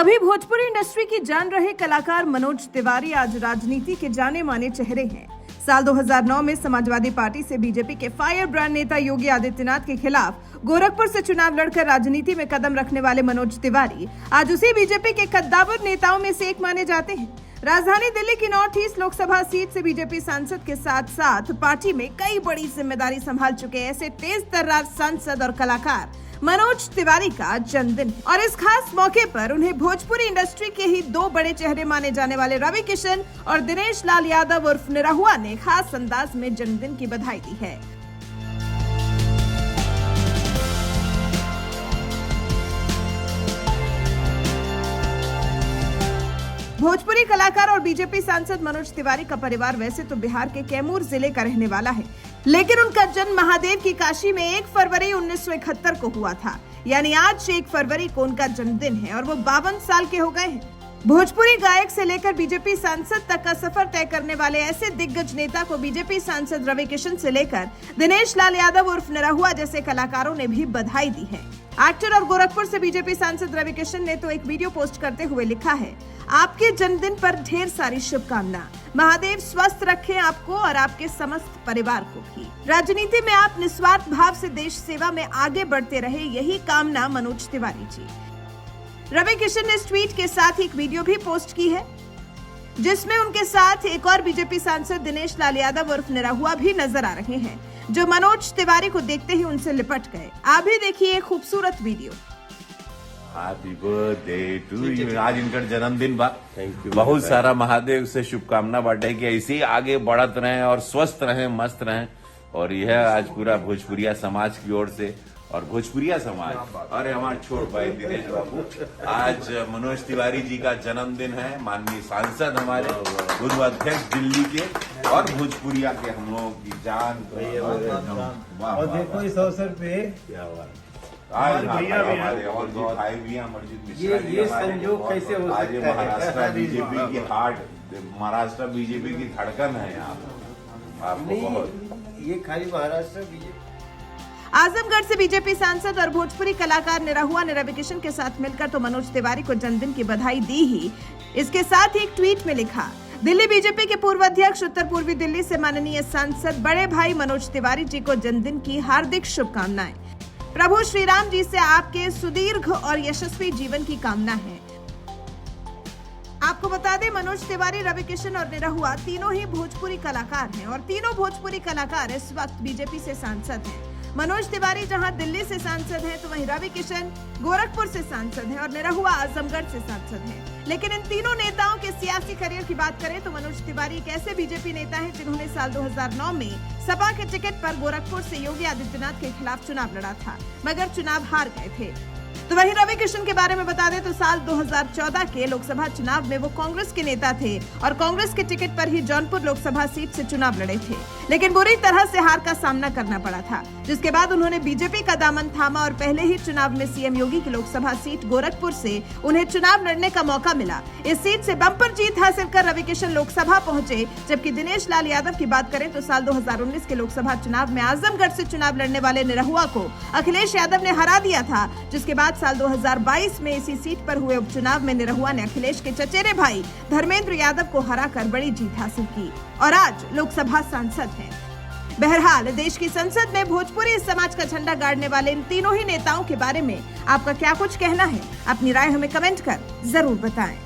कभी भोजपुरी इंडस्ट्री की जान रहे कलाकार मनोज तिवारी आज राजनीति के जाने माने चेहरे हैं। साल 2009 में समाजवादी पार्टी से बीजेपी के फायर ब्रांड नेता योगी आदित्यनाथ के खिलाफ गोरखपुर से चुनाव लड़कर राजनीति में कदम रखने वाले मनोज तिवारी आज उसी बीजेपी के कद्दावर नेताओं में से एक माने जाते हैं। राजधानी दिल्ली की नॉर्थ ईस्ट लोकसभा सीट से बीजेपी सांसद के साथ साथ पार्टी में कई बड़ी जिम्मेदारी संभाल चुके ऐसे तेज तर्रार सांसद और कलाकार मनोज तिवारी का जन्मदिन और इस खास मौके पर उन्हें भोजपुरी इंडस्ट्री के ही दो बड़े चेहरे माने जाने वाले रवि किशन और दिनेश लाल यादव उर्फ निरहुआ ने खास अंदाज में जन्मदिन की बधाई दी है। भोजपुरी कलाकार और बीजेपी सांसद मनोज तिवारी का परिवार वैसे तो बिहार के कैमूर जिले का रहने वाला है, लेकिन उनका जन्म महादेव की काशी में 1 फरवरी 1971 को हुआ था। यानी आज 1 फरवरी को उनका जन्मदिन है और वो 52 साल के हो गए हैं। भोजपुरी गायक से लेकर बीजेपी सांसद तक का सफर तय करने वाले ऐसे दिग्गज नेता को बीजेपी सांसद रवि किशन से लेकर दिनेश लाल यादव उर्फ निरहुआ जैसे कलाकारों ने भी बधाई दी है। एक्टर और गोरखपुर से बीजेपी सांसद रवि किशन ने तो एक वीडियो पोस्ट करते हुए लिखा है, आपके जन्मदिन पर ढेर सारी शुभकामना, महादेव स्वस्थ रखें आपको और आपके समस्त परिवार को भी। राजनीति में आप निस्वार्थ भाव से देश सेवा में आगे बढ़ते रहे, यही कामना मनोज तिवारी जी। रवि किशन ने इस ट्वीट के साथ एक वीडियो भी पोस्ट की है जिसमें उनके साथ एक और बीजेपी सांसद दिनेश लाल यादव उर्फ निरहुआ भी नजर आ रहे हैं, जो मनोज तिवारी को देखते ही उनसे लिपट गए। आप भी देखिए एक खूबसूरत video. Happy birthday to you. आज इनका जन्मदिन बा। Thank you. बहुत सारा महादेव से शुभकामना बांटे कि ऐसे ही आगे बढ़त रहें और स्वस्थ रहें, मस्त रहें। और यह आज पूरा भोजपुरिया समाज की ओर से और भोजपुरिया समाज और हमारे छोट भाई दिनेश बाबू, आज मनोज तिवारी जी का जन्मदिन है। माननीय सांसद हमारे पूर्व अध्यक्ष दिल्ली के और भोजपुरिया के हम लोगों की जान। और देखो इस अवसर पे आज भैया भी हमारे और जी भाई भी हैं, अमरजीत मिश्रा जी ये हमारे। संयोग कैसे हो आज सकता है? महाराष्ट्र बीजेपी की हार्ट, महाराष्ट्र बीजेपी की धड़कन है यहाँ आपको बहुत। ये खाली महाराष्ट्र बीजेपी। आजमगढ़ से बीजेपी सांसद और भोजपुरी कलाकार निरहुआ ने रवि किशन के साथ मिलकर तो मनोज तिवारी को जन्मदिन की बधाई दी ही, इसके साथ ही एक ट्वीट में लिखा, दिल्ली बीजेपी के पूर्व अध्यक्ष उत्तर पूर्वी दिल्ली से माननीय सांसद बड़े भाई मनोज तिवारी जी को जन्मदिन की हार्दिक शुभकामनाएं। प्रभु श्री राम जी से आपके सुदीर्घ और यशस्वी जीवन की कामना है। आपको बता दें, मनोज तिवारी, रवि किशन और निरहुआ तीनों ही भोजपुरी कलाकार हैं और तीनों भोजपुरी कलाकार इस वक्त बीजेपी से सांसद हैं। मनोज तिवारी जहां दिल्ली से सांसद हैं, तो वहीं रवि किशन गोरखपुर से सांसद हैं और निरहुआ आजमगढ़ से सांसद हैं। लेकिन इन तीनों नेताओं के सियासी करियर की बात करें तो मनोज तिवारी एक ऐसे बीजेपी नेता हैं जिन्होंने साल 2009 में सपा के टिकट पर गोरखपुर से योगी आदित्यनाथ के खिलाफ चुनाव लड़ा था, मगर चुनाव हार गए थे। तो वहीं रवि किशन के बारे में बता दें तो साल 2014 के लोकसभा चुनाव में वो कांग्रेस के नेता थे और कांग्रेस के टिकट पर ही जौनपुर लोकसभा सीट से चुनाव लड़े थे, लेकिन बुरी तरह से हार का सामना करना पड़ा था, जिसके बाद उन्होंने बीजेपी का दामन थामा और पहले ही चुनाव में सीएम योगी की लोकसभा सीट गोरखपुर से उन्हें चुनाव लड़ने का मौका मिला। इस सीट से बम्पर जीत हासिल कर रवि किशन लोकसभा पहुंचे, जबकि दिनेश लाल यादव की बात करें तो साल 2019 के लोकसभा चुनाव में आजमगढ़ से चुनाव लड़ने वाले निरहुआ को अखिलेश यादव ने हरा दिया था, जिसके बाद साल 2022 में इसी सीट पर हुए उपचुनाव में निरहुआ ने अखिलेश के चचेरे भाई धर्मेंद्र यादव को हराकर बड़ी जीत हासिल की और आज लोकसभा सांसद हैं। बहरहाल देश की संसद में भोजपुरी समाज का झंडा गाड़ने वाले इन तीनों ही नेताओं के बारे में आपका क्या कुछ कहना है? अपनी राय हमें कमेंट कर जरूर बताएं।